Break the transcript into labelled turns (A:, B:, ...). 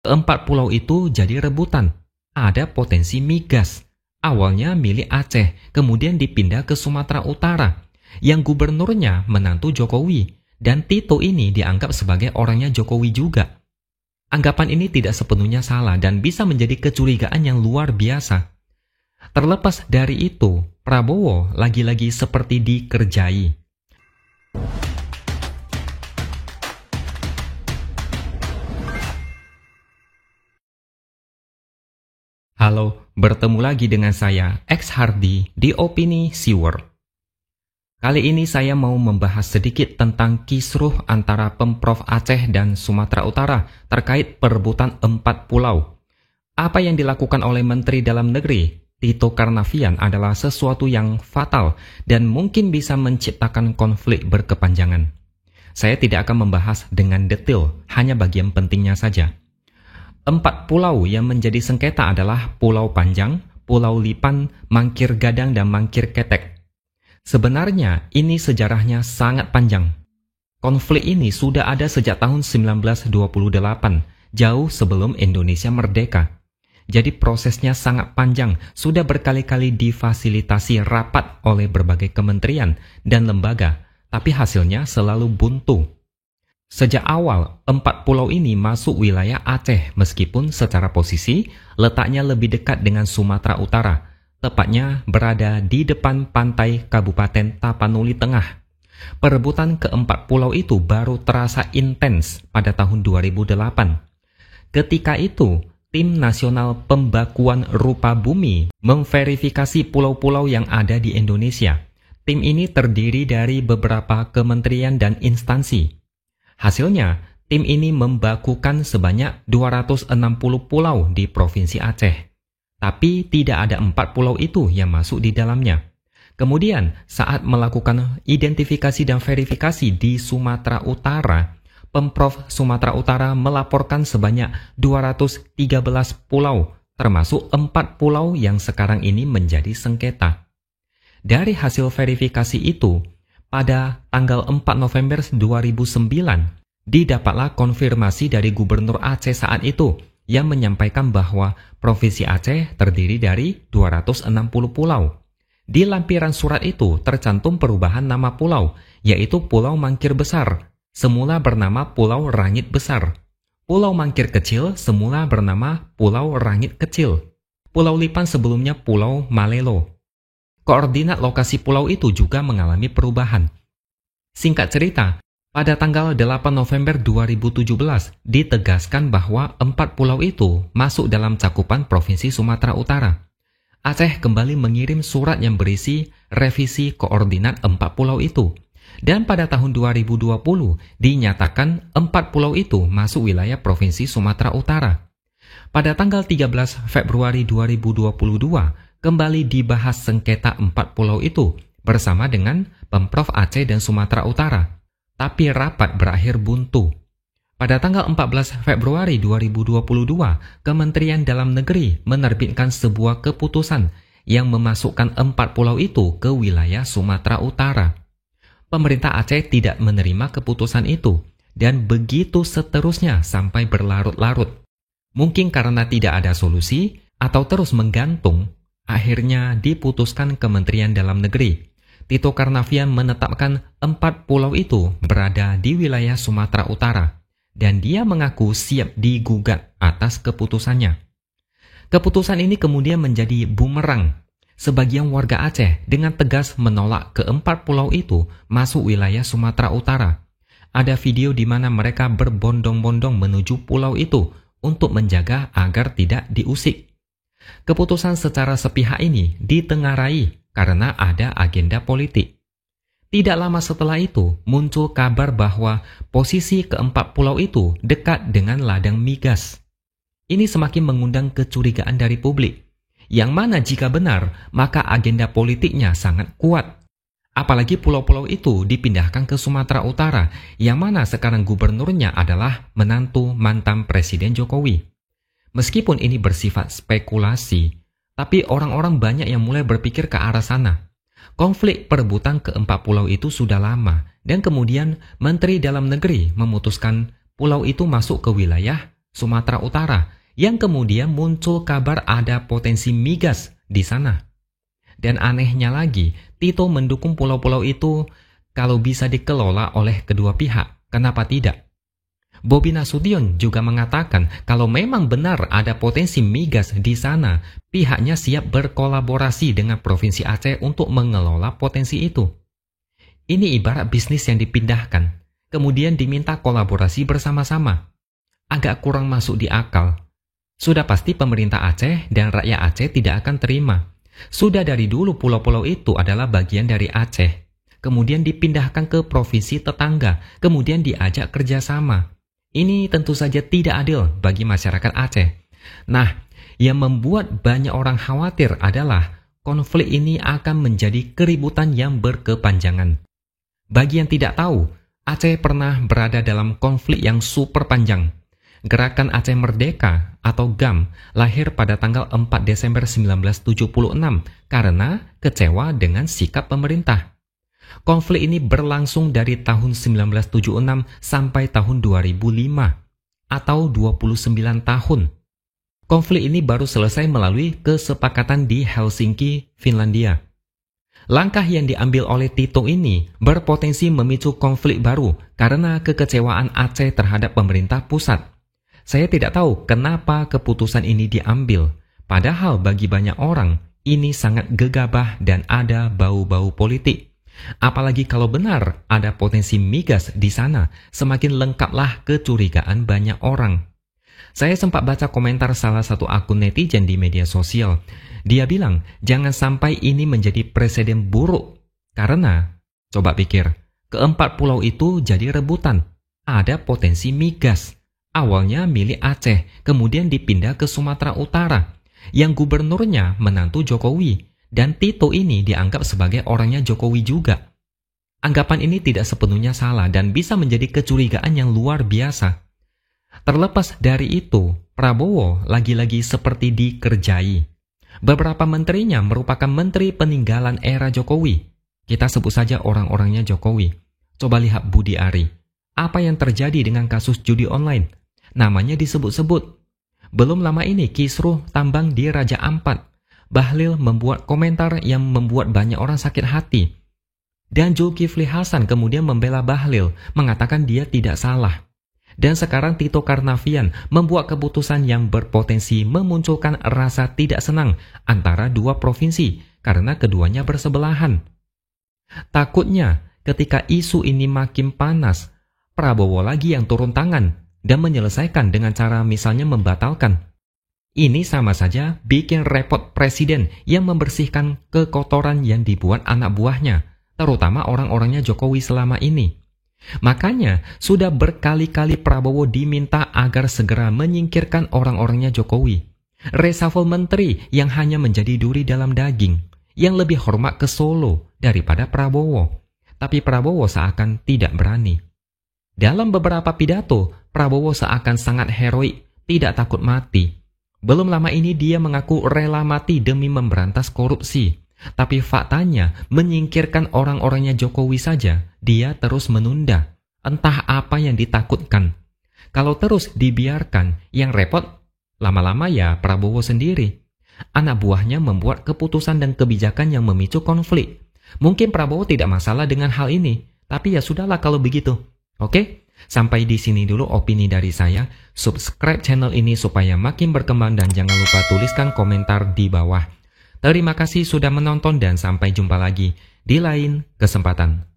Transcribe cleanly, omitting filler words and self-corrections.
A: Keempat pulau itu jadi rebutan. Ada potensi migas. Awalnya milik Aceh, kemudian dipindah ke Sumatera Utara, yang gubernurnya menantu Jokowi, dan Tito ini dianggap sebagai orangnya Jokowi juga. Anggapan ini tidak sepenuhnya salah dan bisa menjadi kecurigaan yang luar biasa. Terlepas dari itu, Prabowo lagi-lagi seperti dikerjai. Halo, bertemu lagi dengan saya, X Hardy, di Opini Siwer. Kali ini saya mau membahas sedikit tentang kisruh antara Pemprov Aceh dan Sumatera Utara terkait perebutan 4 pulau. Apa yang dilakukan oleh Menteri Dalam Negeri, Tito Karnavian, adalah sesuatu yang fatal dan mungkin bisa menciptakan konflik berkepanjangan. Saya tidak akan membahas dengan detail, hanya bagian pentingnya saja. 4 pulau yang menjadi sengketa adalah Pulau Panjang, Pulau Lipan, Mangkir Gadang, dan Mangkir Ketek. Sebenarnya ini sejarahnya sangat panjang. Konflik ini sudah ada sejak tahun 1928, jauh sebelum Indonesia merdeka. Jadi prosesnya sangat panjang, sudah berkali-kali difasilitasi rapat oleh berbagai kementerian dan lembaga, tapi hasilnya selalu buntu. Sejak awal, 4 pulau ini masuk wilayah Aceh meskipun secara posisi letaknya lebih dekat dengan Sumatera Utara, tepatnya berada di depan pantai Kabupaten Tapanuli Tengah. Perebutan ke-4 pulau itu baru terasa intens pada tahun 2008. Ketika itu, Tim Nasional Pembakuan Rupa Bumi memverifikasi pulau-pulau yang ada di Indonesia. Tim ini terdiri dari beberapa kementerian dan instansi. Hasilnya, tim ini membakukan sebanyak 260 pulau di Provinsi Aceh. Tapi tidak ada 4 pulau itu yang masuk di dalamnya. Kemudian, saat melakukan identifikasi dan verifikasi di Sumatera Utara, Pemprov Sumatera Utara melaporkan sebanyak 213 pulau, termasuk 4 pulau yang sekarang ini menjadi sengketa. Dari hasil verifikasi itu, pada tanggal 4 November 2009, didapatlah konfirmasi dari Gubernur Aceh saat itu yang menyampaikan bahwa Provinsi Aceh terdiri dari 260 pulau. Di lampiran surat itu tercantum perubahan nama pulau, yaitu Pulau Mangkir Besar, semula bernama Pulau Rangit Besar. Pulau Mangkir Kecil semula bernama Pulau Rangit Kecil. Pulau Lipan sebelumnya Pulau Malelo. Koordinat lokasi pulau itu juga mengalami perubahan. Singkat cerita, pada tanggal 8 November 2017 ditegaskan bahwa 4 pulau itu masuk dalam cakupan Provinsi Sumatera Utara. Aceh kembali mengirim surat yang berisi revisi koordinat 4 pulau itu. Dan pada tahun 2020 dinyatakan 4 pulau itu masuk wilayah Provinsi Sumatera Utara. Pada tanggal 13 Februari 2022, kembali dibahas sengketa 4 pulau itu bersama dengan Pemprov Aceh dan Sumatera Utara. Tapi rapat berakhir buntu. Pada tanggal 14 Februari 2022, Kementerian Dalam Negeri menerbitkan sebuah keputusan yang memasukkan 4 pulau itu ke wilayah Sumatera Utara. Pemerintah Aceh tidak menerima keputusan itu, dan begitu seterusnya sampai berlarut-larut. Mungkin karena tidak ada solusi atau terus menggantung, akhirnya diputuskan Kementerian Dalam Negeri. Tito Karnavian menetapkan 4 pulau itu berada di wilayah Sumatera Utara, dan dia mengaku siap digugat atas keputusannya. Keputusan ini kemudian menjadi bumerang. Sebagian warga Aceh dengan tegas menolak ke-4 pulau itu masuk wilayah Sumatera Utara. Ada video di mana mereka berbondong-bondong menuju pulau itu untuk menjaga agar tidak diusik. Keputusan secara sepihak ini ditengarai karena ada agenda politik. Tidak lama setelah itu, muncul kabar bahwa posisi ke-4 pulau itu dekat dengan ladang migas. Ini semakin mengundang kecurigaan dari publik, yang mana jika benar, maka agenda politiknya sangat kuat. Apalagi pulau-pulau itu dipindahkan ke Sumatera Utara, yang mana sekarang gubernurnya adalah menantu mantan Presiden Jokowi. Meskipun ini bersifat spekulasi, tapi orang-orang banyak yang mulai berpikir ke arah sana. Konflik perebutan ke-4 pulau itu sudah lama, dan kemudian Menteri Dalam Negeri memutuskan pulau itu masuk ke wilayah Sumatera Utara, yang kemudian muncul kabar ada potensi migas di sana. Dan anehnya lagi, Tito mendukung pulau-pulau itu kalau bisa dikelola oleh kedua pihak. Kenapa tidak? Bobi Nasution juga mengatakan kalau memang benar ada potensi migas di sana, pihaknya siap berkolaborasi dengan Provinsi Aceh untuk mengelola potensi itu. Ini ibarat bisnis yang dipindahkan, kemudian diminta kolaborasi bersama-sama. Agak kurang masuk di akal. Sudah pasti pemerintah Aceh dan rakyat Aceh tidak akan terima. Sudah dari dulu pulau-pulau itu adalah bagian dari Aceh. Kemudian dipindahkan ke provinsi tetangga, kemudian diajak kerjasama. Ini tentu saja tidak adil bagi masyarakat Aceh. Nah, yang membuat banyak orang khawatir adalah konflik ini akan menjadi keributan yang berkepanjangan. Bagi yang tidak tahu, Aceh pernah berada dalam konflik yang super panjang. Gerakan Aceh Merdeka atau GAM lahir pada tanggal 4 Desember 1976 karena kecewa dengan sikap pemerintah. Konflik ini berlangsung dari tahun 1976 sampai tahun 2005 atau 29 tahun. Konflik ini baru selesai melalui kesepakatan di Helsinki, Finlandia. Langkah yang diambil oleh Tito ini berpotensi memicu konflik baru karena kekecewaan Aceh terhadap pemerintah pusat. Saya tidak tahu kenapa keputusan ini diambil, padahal bagi banyak orang ini sangat gegabah dan ada bau-bau politik. Apalagi kalau benar ada potensi migas di sana, semakin lengkaplah kecurigaan banyak orang. Saya sempat baca komentar salah satu akun netizen di media sosial. Dia bilang, jangan sampai ini menjadi presiden buruk. Karena, coba pikir, keempat pulau itu jadi rebutan. Ada potensi migas. Awalnya milik Aceh, kemudian dipindah ke Sumatera Utara. Yang gubernurnya menantu Jokowi. Dan Tito ini dianggap sebagai orangnya Jokowi juga. Anggapan ini tidak sepenuhnya salah dan bisa menjadi kecurigaan yang luar biasa. Terlepas dari itu, Prabowo lagi-lagi seperti dikerjai. Beberapa menterinya merupakan menteri peninggalan era Jokowi. Kita sebut saja orang-orangnya Jokowi. Coba lihat Budi Ari. Apa yang terjadi dengan kasus judi online? Namanya disebut-sebut. Belum lama ini kisruh tambang di Raja Ampat. Bahlil membuat komentar yang membuat banyak orang sakit hati. Dan Zulkifli Hasan kemudian membela Bahlil, mengatakan dia tidak salah. Dan sekarang Tito Karnavian membuat keputusan yang berpotensi memunculkan rasa tidak senang antara dua provinsi karena keduanya bersebelahan. Takutnya ketika isu ini makin panas, Prabowo lagi yang turun tangan dan menyelesaikan dengan cara misalnya membatalkan. Ini sama saja bikin repot presiden yang membersihkan kekotoran yang dibuat anak buahnya, terutama orang-orangnya Jokowi selama ini. Makanya sudah berkali-kali Prabowo diminta agar segera menyingkirkan orang-orangnya Jokowi. Reshuffle menteri yang hanya menjadi duri dalam daging, yang lebih hormat ke Solo daripada Prabowo. Tapi Prabowo seakan tidak berani. Dalam beberapa pidato, Prabowo seakan sangat heroik, tidak takut mati. Belum lama ini dia mengaku rela mati demi memberantas korupsi. Tapi faktanya menyingkirkan orang-orangnya Jokowi saja, dia terus menunda. Entah apa yang ditakutkan. Kalau terus dibiarkan, yang repot lama-lama ya Prabowo sendiri. Anak buahnya membuat keputusan dan kebijakan yang memicu konflik. Mungkin Prabowo tidak masalah dengan hal ini, tapi ya sudahlah kalau begitu. Oke? Sampai di sini dulu opini dari saya. Subscribe channel ini supaya makin berkembang dan jangan lupa tuliskan komentar di bawah. Terima kasih sudah menonton dan sampai jumpa lagi di lain kesempatan.